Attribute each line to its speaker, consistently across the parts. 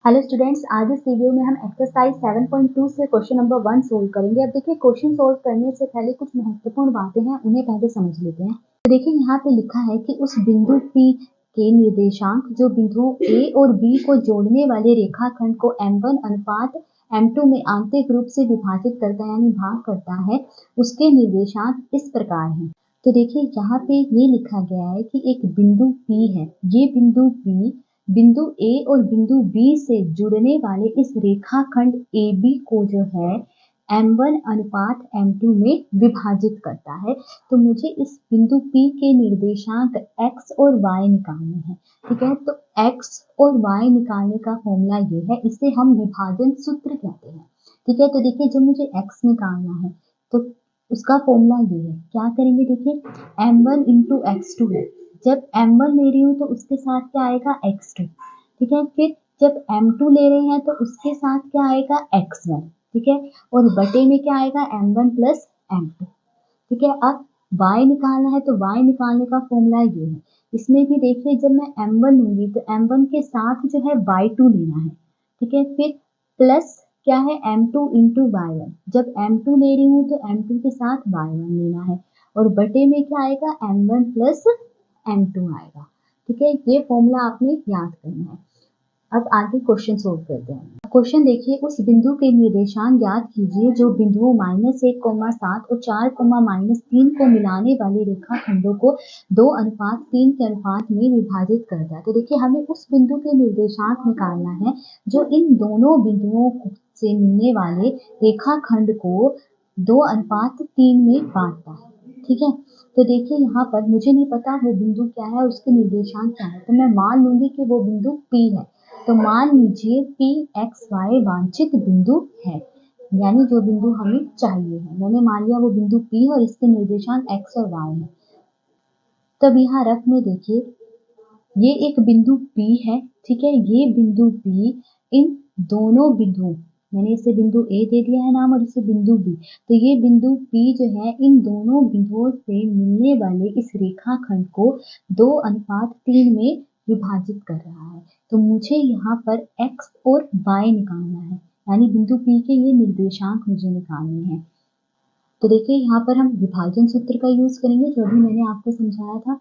Speaker 1: Hello students, आज इस video में हम एक्सरसाइज 7.2 से क्वेश्चन नंबर 1 सोल्व करेंगे। अब देखिए, क्वेश्चन सोल्व करने से पहले कुछ महत्वपूर्ण बातें हैं, उन्हें पहले समझ लेते हैं। तो देखिए, यहाँ पे लिखा है कि उस बिंदु P के निर्देशांक जो बिंदुओं A और B को जोड़ने वाले रेखाखंड को M1 अनुपात M2 में आंतरिक रूप से विभाजित करता है यानी भाग करता है, उसके निर्देशांक इस प्रकार हैं। तो देखिए, यहाँ पे ये लिखा गया है कि एक बिंदु P है, ये बिंदु P बिंदु A और बिंदु B से जुड़ने वाले इस रेखाखंड AB को जो है M1 अनुपात M2 में विभाजित करता है। तो मुझे इस बिंदु P के निर्देशांक X और Y निकालने हैं। ठीक है, तो X और Y निकालने का फॉर्मूला ये है, इसे हम विभाजन सूत्र कहते हैं। ठीक है, तो देखिए, जब मुझे X निकालना है तो उसका फॉर्मूला ये है, क्या करेंगे, देखिए M1 इंटू X2 है। जब M1 ले रही हूँ तो उसके साथ क्या आएगा, X2। ठीक है, फिर जब M2 ले रहे हैं तो उसके साथ क्या आएगा, X1। ठीक है, और बटे में क्या आएगा, M1 प्लस M2। ठीक है, अब y निकालना है तो y निकालने का फॉर्मूला ये है। इसमें भी देखिए, जब मैं M1 लूंगी तो M1 के साथ जो है y2 लेना है। ठीक है, फिर प्लस क्या है, M2 इंटू y1। जब M2 ले रही हूँ तो M2 के साथ y1 लेना है, और बटे में क्या आएगा, M1 प्लस M2 आएगा। ठीक है, ये फॉर्मूला आपने याद करना है। अब आगे क्वेश्चन सोल्व करते हैं। क्वेश्चन देखिए, उस बिंदु के निर्देशांक ज्ञात कीजिए जो बिंदुओं -1, 7 और 4, -3 को मिलाने वाले रेखाखंडों को 2:3 के अनुपात में विभाजित करता है। तो देखिए, हमें उस बिंदु के निर्देशांक निकालना है जो इन दोनों बिंदुओं से मिलने वाले रेखाखंड को 2:3 में बांटता है। ठीक है, तो देखिए, यहाँ पर मुझे नहीं पता वो बिंदु क्या है, उसके निर्देशांक क्या है, तो मैं मान लूंगी कि वो बिंदु P है। तो मान लीजिए PXY वांछित बिंदु है, यानी जो बिंदु हमें चाहिए है। मैंने मान लिया वो बिंदु P और इसके निर्देशांक X और Y है। तब यहाँ रफ में देखिए, ये एक बिंदु P है। ठीक है, ये बिंदु P इन दोनों बिंदुओं, मैंने इसे बिंदु A दे दिया है नाम और इसे बिंदु B, तो ये बिंदु P जो है इन दोनों बिंदुओं से मिलने वाले इस रेखाखंड को 2:3 में विभाजित कर रहा है। तो मुझे यहाँ पर X और Y निकालना है, यानी बिंदु P के ये निर्देशांक मुझे निकालने हैं। तो देखिए, यहाँ पर हम विभाजन सूत्र का यूज करेंगे, जो भी मैंने आपको समझाया था।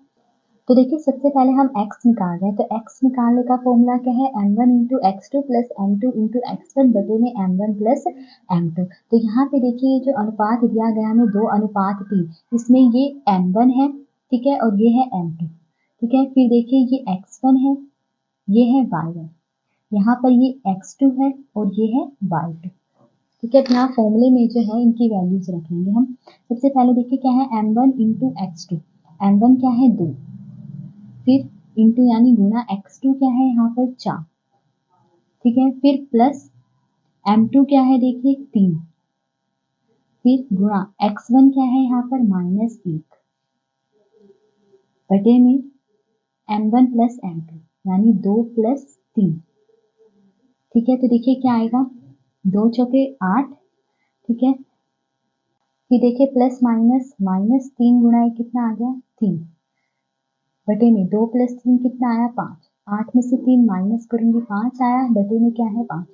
Speaker 1: तो देखिए, सबसे पहले हम x निकाल रहे हैं, तो x निकालने का फॉर्मूला क्या है, m1 into x2 plus m2 into x1 बटे में m1 प्लस m2। तो यहाँ पे देखिए, ये जो अनुपात दिया गया हमें 2:3, इसमें ये m1 है, ठीक है, और ये है m2। ठीक है, फिर देखिए ये x1 है, ये है y1, यहाँ पर ये x2 है और ये है y2। ठीक है, यहाँ फॉर्मूले में जो है इनकी वैल्यूज रखेंगे हम। सबसे पहले देखिए क्या है, m1 इंटू x2, m1 क्या है 2, फिर इंटू यानी गुना x2 क्या है यहाँ पर 4। ठीक है, फिर प्लस m2 क्या है, देखिए 3, फिर गुणा x1 क्या है यहाँ पर -1 बटे में m1 प्लस m2 यानी 2 प्लस 3। ठीक है, तो देखिए क्या आएगा, 2 चौके 8। ठीक है, फिर देखिए प्लस माइनस, -3 गुणा कितना आ गया, 3 बटे में 2 प्लस 3 कितना आया, 5। 8 में से 3 माइनस करूंगी, 5 आया, बटे में क्या है 5।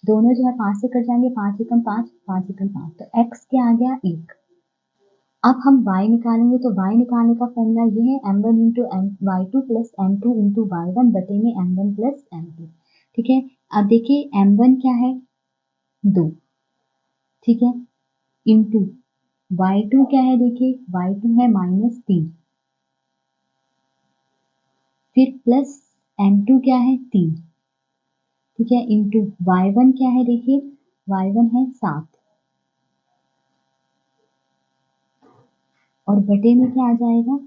Speaker 1: दोनों जो है 5 से कट जाएंगे, 5 एकम 5, 5 एकम 5, तो x क्या आ गया 1। अब हम y निकालेंगे, तो y निकालने का फॉर्मूला ये है, m1 into y2 plus m2 into y1 बटे में m1 प्लस m2। ठीक है, अब देखिए m1 क्या है 2, ठीक है, इंटू y2 क्या है, देखिए y2 है -3, फिर प्लस m2 क्या है 3। ठीक है, इंटू y1 क्या है, देखिए y1 है 7, और बटे में क्या आ जाएगा,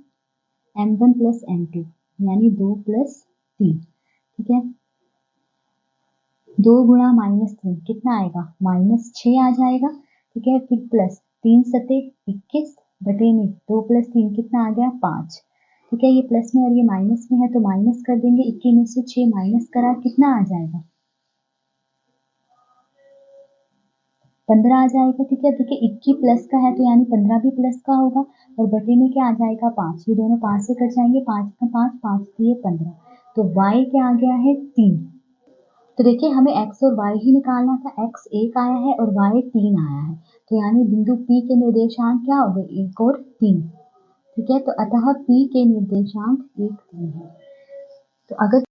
Speaker 1: m1 प्लस m2 यानी 2 प्लस 3। ठीक है, 2 गुणा -3 कितना आएगा, -6 आ जाएगा। ठीक है, फिर प्लस 3 सते 21 बटे में 2 प्लस 3 कितना आ गया 5। ठीक है, ये प्लस में और ये माइनस में है तो माइनस कर देंगे, 21 में से 6 माइनस करा कितना आ जाएगा, 15 आ जाएगा। ठीक है, देखिए 21 प्लस का है तो यानी 15 भी प्लस का होगा, और बटे में क्या आ जाएगा 5, ये दोनों 5 से कट जाएंगे, 5 का 5, 5 दिए 15, तो y क्या आ गया है 3। तो देखिए हमें x और y ही निकालना था, x 1 आया है और y 3 आया है, तो यानी बिंदु P के निर्देशांक क्या हो गए 1 और 3, ठीक है। तो अतः P के निर्देशांक 1, 3 है। तो अगर